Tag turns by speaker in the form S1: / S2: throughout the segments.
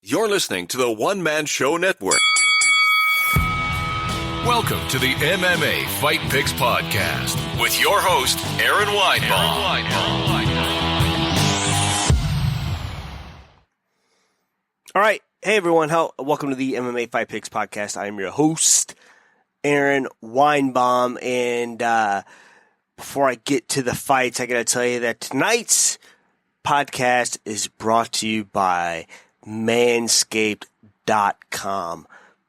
S1: You're listening to the One Man Show Network. Welcome to the MMA Fight Picks Podcast with your host, Aaron Weinbaum.
S2: All right. Hey, everyone. Welcome to the MMA Fight Picks Podcast. I'm your host, Aaron Weinbaum. And before I get to the fights, I got to tell you that tonight's podcast is brought to you by Manscaped.com.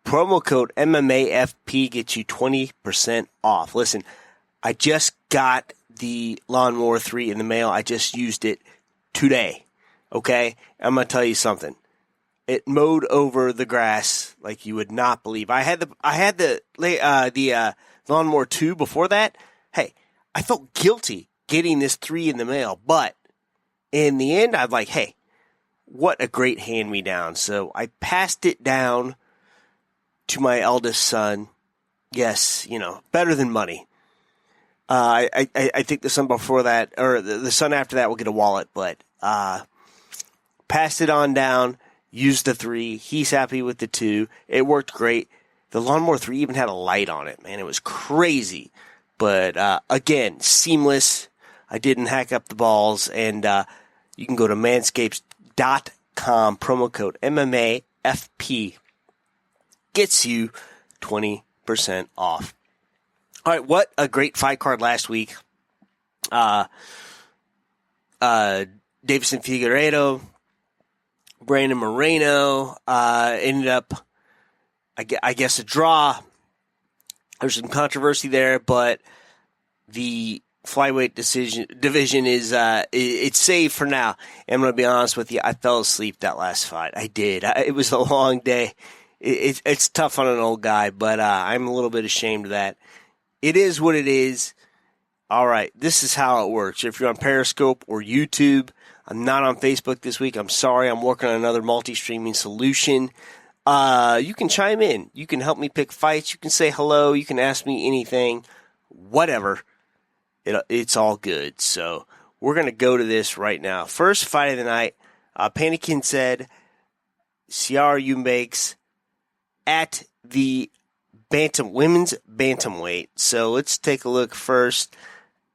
S2: Promo code MMAFP gets you 20% off. Listen, I just got the Lawnmower 3 in the mail. I just used it today. Okay? I'm going to tell you something. It mowed over the grass like you would not believe. I had the Lawnmower 2 before that. Hey, I felt guilty getting this 3 in the mail, but in the end, I'm like, hey, what a great hand-me-down. So I passed it down to my eldest son. Yes, better than money. I think the son before that, or the son after that will get a wallet, but passed it on down, used the 3. He's happy with the 2. It worked great. The Lawnmower 3 even had a light on it, man. It was crazy. But again, seamless. I didn't hack up the balls, and you can go to manscaped.com, promo code MMAFP. Gets you 20% off. All right, what a great fight card last week. Davison Figueiredo, Brandon Moreno ended up, I guess, a draw. There's some controversy there, but the flyweight division is it's safe for now. And I'm going to be honest with you, I fell asleep that last fight. I did. It was a long day. It's tough on an old guy, but I'm a little bit ashamed of that. It is what it is. All right, this is how it works. If you're on Periscope or YouTube, I'm not on Facebook this week. I'm sorry. I'm working on another multi-streaming solution. You can chime in. You can help me pick fights. You can say hello. You can ask me anything, whatever. It's all good. So we're going to go to this right now. First fight of the night, Panikin said Ciara Eubanks at the women's bantamweight. So let's take a look first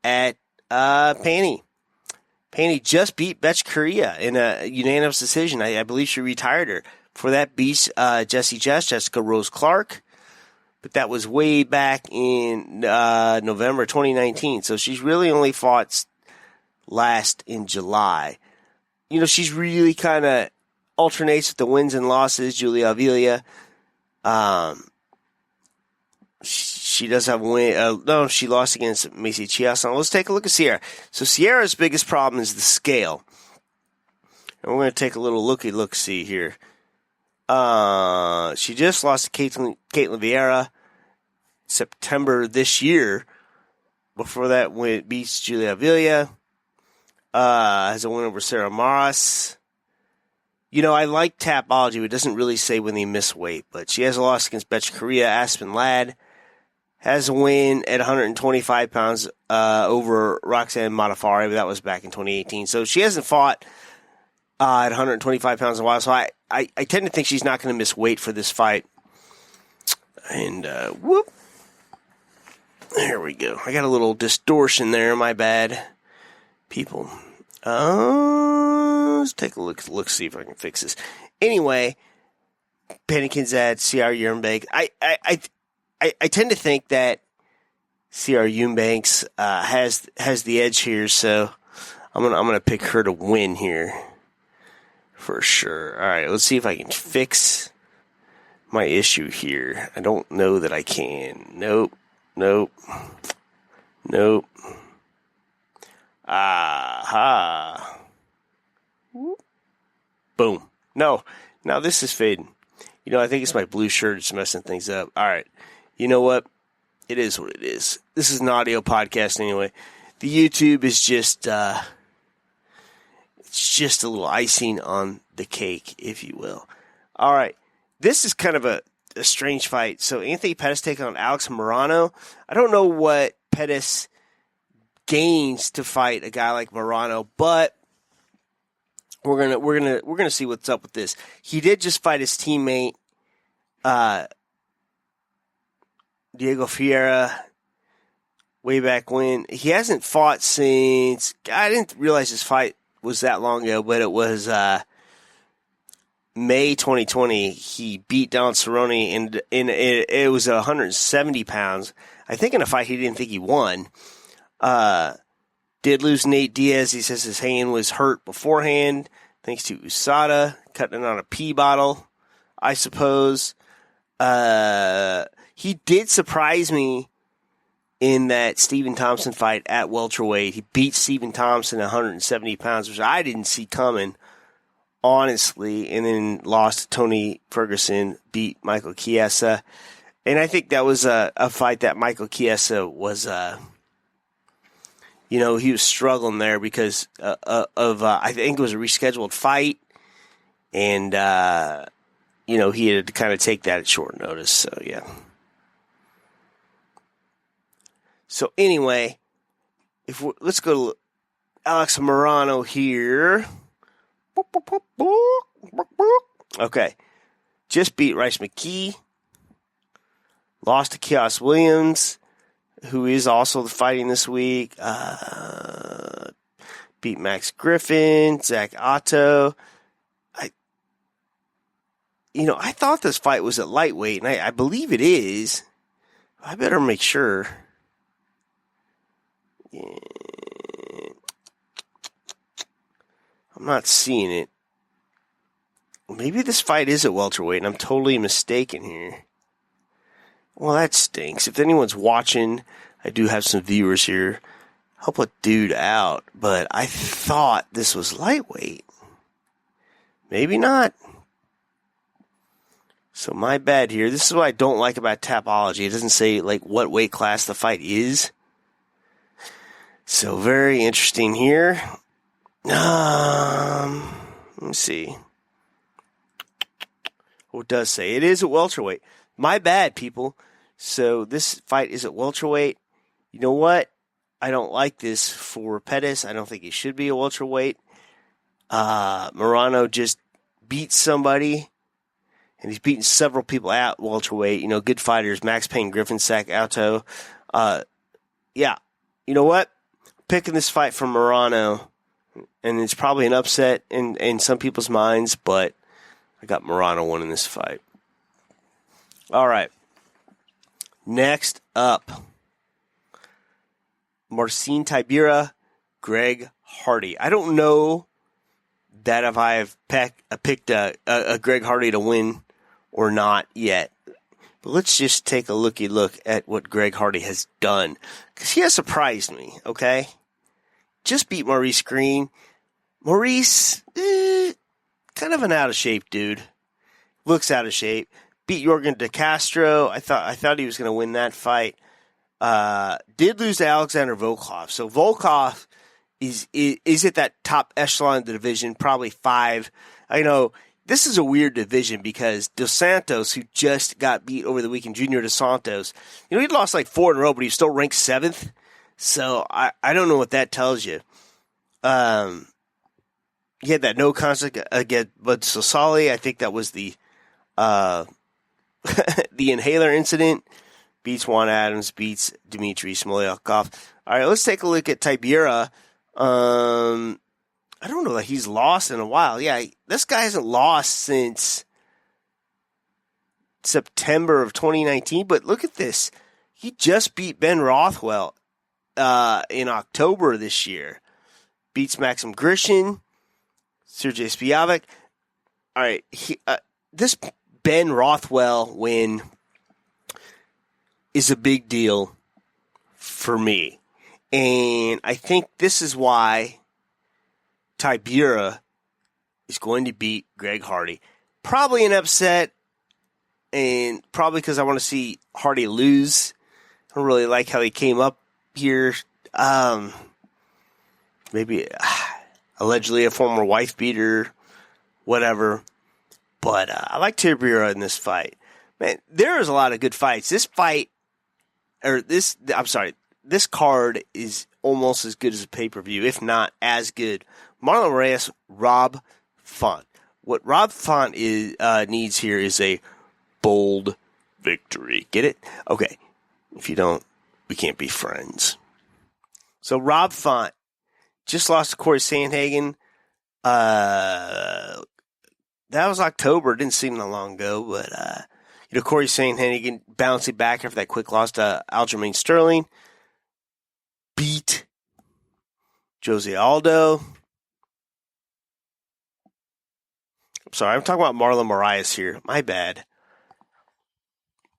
S2: at Pani. Pani just beat Betch Korea in a unanimous decision. I believe she retired her. For that beat Jessica Rose Clark. But that was way back in November 2019. So she's really only fought last in July. She's really kind of alternates with the wins and losses. Julia Avila. She does have a win. No, she lost against Macy Chiasson. Let's take a look at Ciara. So Ciara's biggest problem is the scale. And we're going to take a little look-see here. She just lost to Caitlin Vieira September this year. Before that, beats Julia Avila. Has a win over Sarah Maras. I like Tapology, but it doesn't really say when they miss weight. But she has a loss against Betch Korea. Aspen Ladd has a win at 125 pounds over Roxanne Modafferi, but that was back in 2018. So she hasn't fought at 125 pounds in a while. So I tend to think she's not going to miss weight for this fight. And whoop. There we go. I got a little distortion there. My bad, people. Let's take a look, see if I can fix this. Anyway, Panikin's at Ciara Eubanks. I tend to think that Ciara Eubanks has the edge here, so I'm gonna pick her to win here for sure. All right, let's see if I can fix my issue here. I don't know that I can. Nope. Aha. Boom. No. Now this is fading. I think it's my blue shirt that's messing things up. All right. You know what? It is what it is. This is an audio podcast anyway. The YouTube is just, it's just a little icing on the cake, if you will. All right. This is kind of a strange fight. So Anthony Pettis taking on Alex Morano. I don't know what Pettis gains to fight a guy like Morano, but we're gonna see what's up with this. He did just fight his teammate, Diego Ferreira, way back when. He hasn't fought since. I didn't realize his fight was that long ago, but it was May 2020. He beat Don Cerrone, and it was 170 pounds. I think in a fight he didn't think he won. Did lose Nate Diaz. He says his hand was hurt beforehand, thanks to USADA cutting on a pee bottle, I suppose. He did surprise me in that Stephen Thomson fight at welterweight. He beat Stephen Thomson 170 pounds, which I didn't see coming, honestly, and then lost to Tony Ferguson, beat Michael Chiesa. And I think that was a fight that Michael Chiesa was, he was struggling there because of I think it was a rescheduled fight, and, he had to kind of take that at short notice, so yeah. So anyway, let's go to Alex Morano here. Okay. Just beat Rice McKee. Lost to Khaos Williams, who is also fighting this week. Beat Max Griffin, Zach Otto. I thought this fight was at lightweight, and I believe it is. I better make sure. Yeah. I'm not seeing it. Maybe this fight is at welterweight, and I'm totally mistaken here. Well, that stinks. If anyone's watching, I do have some viewers here. Help a dude out, but I thought this was lightweight. Maybe not. So my bad here. This is what I don't like about Tapology. It doesn't say what weight class the fight is. So very interesting here. Let me see. Oh, it does say it is at welterweight. My bad, people. So this fight is at welterweight. You know what? I don't like this for Pettis. I don't think he should be a welterweight. Morano just beat somebody, and he's beaten several people at welterweight. Good fighters, Max Payne, Griffin, Zach Alto. Yeah. You know what? Picking this fight for Morano, and it's probably an upset in some people's minds, but I got Morano winning this fight. All right. Next up, Marcin Tybura, Greg Hardy. I don't know that if I have picked a Greg Hardy to win or not yet. But let's just take a look at what Greg Hardy has done, because he has surprised me, okay? Just beat Maurice Green. Maurice, kind of an out-of-shape dude. Looks out of shape. Beat Jorgen De Castro. I thought he was going to win that fight. Did lose to Alexander Volkov. So Volkov is at that top echelon of the division, probably 5. I know this is a weird division because Dos Santos, who just got beat over the weekend, Junior Dos Santos, he'd lost 4 in a row, but he's still ranked 7th. So I don't know what that tells you. He had that no contest against Bud Sosali. I think that was the the inhaler incident. Beats Juan Adams, beats Dmitry Smolyakov. All right, let's take a look at Tybura. I don't know that he's lost in a while. Yeah, this guy hasn't lost since September of 2019, but look at this. He just beat Ben Rothwell in October of this year. Beats Maxim Grishin, Sergey Spivak. All right, this Ben Rothwell win is a big deal for me. And I think this is why Tybura is going to beat Greg Hardy. Probably an upset, and probably because I want to see Hardy lose. I don't really like how he came up here. Maybe allegedly a former wife beater, whatever. But I like Tybura in this fight. Man, there is a lot of good fights. This card is almost as good as a pay-per-view, if not as good. Marlon Reyes, Rob Font. What Rob Font needs here is a bold victory. Get it? Okay. If you don't, we can't be friends. So Rob Font just lost to Corey Sandhagen. That was October. It didn't seem that long ago, but Corey Sandhagen bouncing back after that quick loss to Aljamain Sterling. Beat Jose Aldo. I'm sorry, I'm talking about Marlon Moraes here. My bad.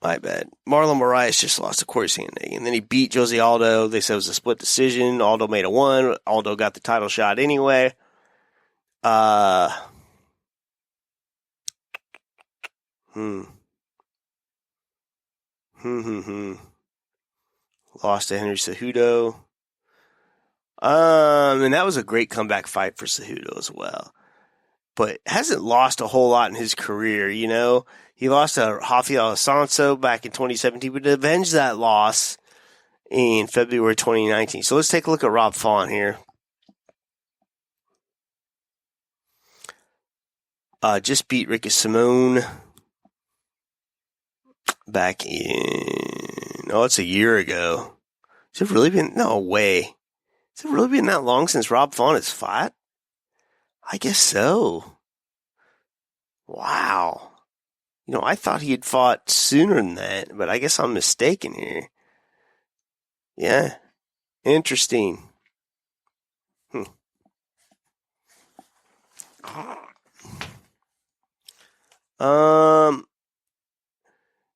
S2: Marlon Moraes just lost to Corey Sandhagen. And then he beat Jose Aldo. They said it was a split decision. Aldo made a 1. Aldo got the title shot anyway. Lost to Henry Cejudo. And that was a great comeback fight for Cejudo as well. But hasn't lost a whole lot in his career, you know. He lost to Rafael Alonso back in 2017, but avenged that loss in February 2019. So let's take a look at Rob Font here. Just beat Ricky Simone back in, it's a year ago. Has it really been, no way. Has it really been that long since Rob Font has fought? I guess so. Wow. I thought he had fought sooner than that, but I guess I'm mistaken here. Yeah. Interesting.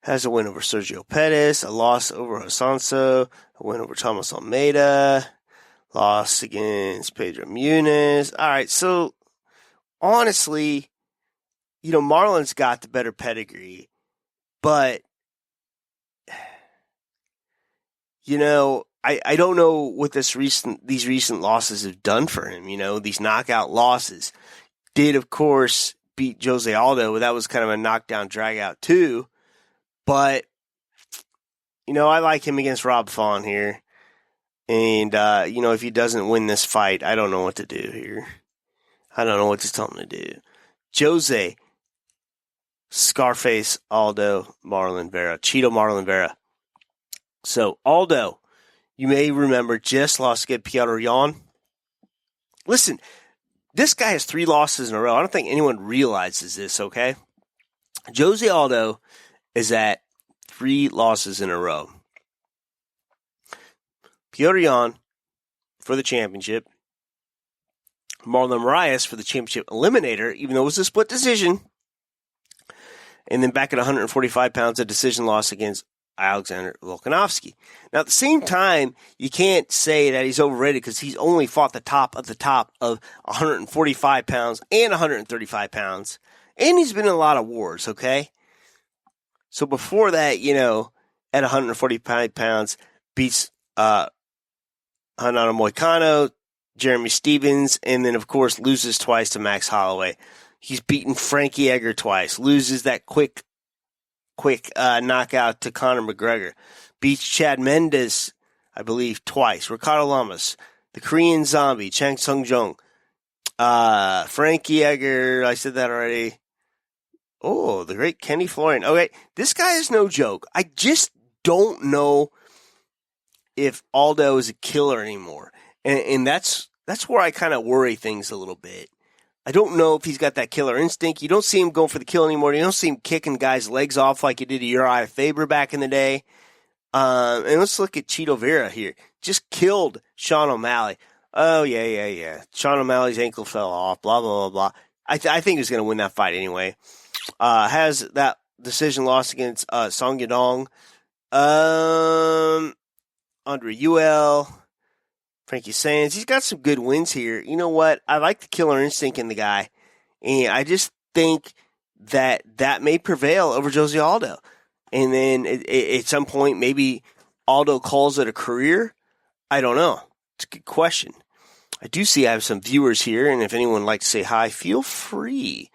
S2: Has a win over Sergio Pettis, a loss over Alonso, a win over Thomas Almeida, loss against Pedro Muniz. All right, so honestly, Marlon's got the better pedigree, but I don't know what these recent losses have done for him. These knockout losses did, of course, beat Jose Aldo. That was kind of a knockdown drag out too. But, I like him against Rob Font here. And, if he doesn't win this fight, I don't know what to do here. I don't know what to tell him to do. Jose, Scarface, Aldo, Marlon Vera. Cheeto Marlon Vera. So, Aldo, you may remember, just lost to Petr Yan. Listen, this guy has 3 losses in a row. I don't think anyone realizes this, okay? Jose Aldo is at 3 losses in a row. Petr Yan for the championship. Marlon Moraes for the championship eliminator, even though it was a split decision. And then back at 145 pounds, a decision loss against Alexander Volkanovski. Now, at the same time, you can't say that he's overrated because he's only fought the top of 145 pounds and 135 pounds. And he's been in a lot of wars, okay? So before that, at 145 pounds, beats Hanano Moicano, Jeremy Stevens, and then, of course, loses twice to Max Holloway. He's beaten Frankie Edgar twice, loses that quick knockout to Conor McGregor, beats Chad Mendes, I believe, twice, Ricardo Lamas, the Korean Zombie, Chang Sung Jung, Frankie Edgar, I said that already. Oh, the great Kenny Florian. Okay, this guy is no joke. I just don't know if Aldo is a killer anymore. And that's where I kind of worry things a little bit. I don't know if he's got that killer instinct. You don't see him going for the kill anymore. You don't see him kicking guys' legs off like he did to Uriah Faber back in the day. And let's look at Cheeto Vera here. Just killed Sean O'Malley. Oh, yeah. Sean O'Malley's ankle fell off, blah, blah, blah, blah. I think he was going to win that fight anyway. Has that decision loss against Song Yadong. Andre Ewell. Frankie Sands. He's got some good wins here. You know what? I like the killer instinct in the guy. And I just think that may prevail over Jose Aldo. And then at some point, maybe Aldo calls it a career. I don't know. It's a good question. I do see I have some viewers here, and if anyone would like to say hi, feel free.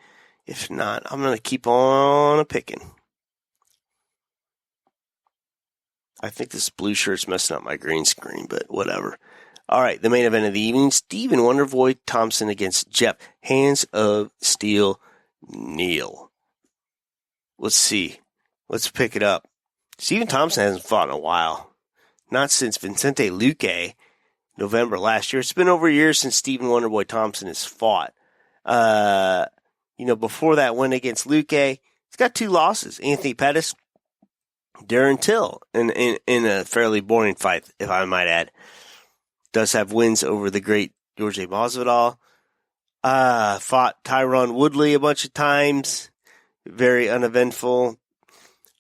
S2: If not, I'm going to keep on picking. I think this blue shirt's messing up my green screen, but whatever. All right, the main event of the evening, Stephen Wonderboy Thomson against Geoff, Hands of Steel, Neal. Let's see. Let's pick it up. Stephen Thomson hasn't fought in a while. Not since Vicente Luque, November last year. It's been over a year since Stephen Wonderboy Thomson has fought. Before that win against Luque, he's got 2 losses. Anthony Pettis, Darren Till, in a fairly boring fight, if I might add. Does have wins over the great George Masvidal. Fought Tyron Woodley a bunch of times. Very uneventful.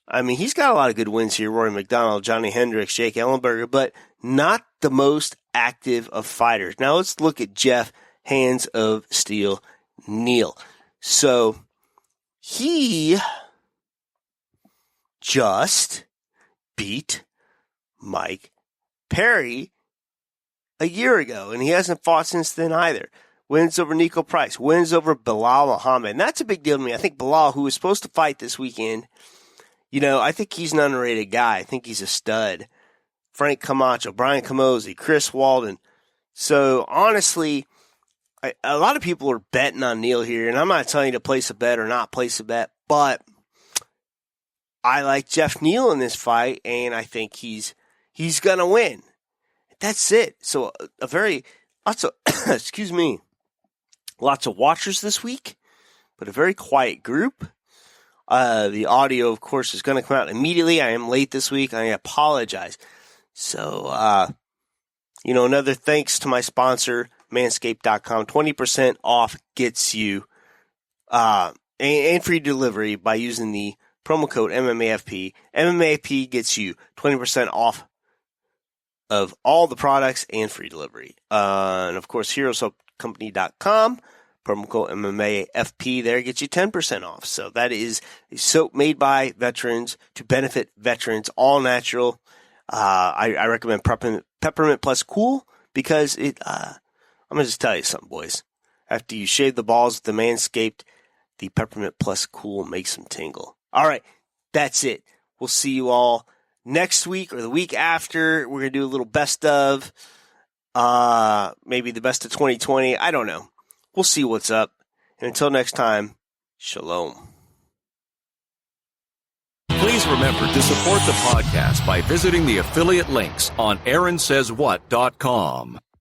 S2: I mean, he's got a lot of good wins here. Rory McDonald, Johnny Hendricks, Jake Ellenberger, but not the most active of fighters. Now let's look at Geoff, Hands of Steel, Neal. So he just beat Mike Perry a year ago, and he hasn't fought since then either. Wins over Nico Price, wins over Bilal Muhammad, and that's a big deal to me. I think Bilal, who was supposed to fight this weekend, I think he's an underrated guy. I think he's a stud. Frank Camacho, Brian Camozzi, Chris Walden. So, honestly, a lot of people are betting on Neal here, and I'm not telling you to place a bet or not place a bet, but I like Geoff Neal in this fight, and I think he's going to win. That's it. So lots of lots of watchers this week, but a very quiet group. The audio, of course, is going to come out immediately. I am late this week. I apologize. So, another thanks to my sponsor, Manscaped.com. 20% off gets you, and free delivery by using the promo code MMAFP. MMAFP gets you 20% off of all the products and free delivery. And of course, HeroSoapCompany.com, promo code MMAFP there gets you 10% off. So that is a soap made by veterans to benefit veterans, all natural. I recommend Peppermint Plus Cool because I'm going to just tell you something, boys. After you shave the balls with the Manscaped, the Peppermint Plus Cool makes them tingle. All right, that's it. We'll see you all next week or the week after. We're going to do a little best of, maybe the best of 2020. I don't know. We'll see what's up. And until next time, shalom.
S1: Please remember to support the podcast by visiting the affiliate links on AaronSaysWhat.com.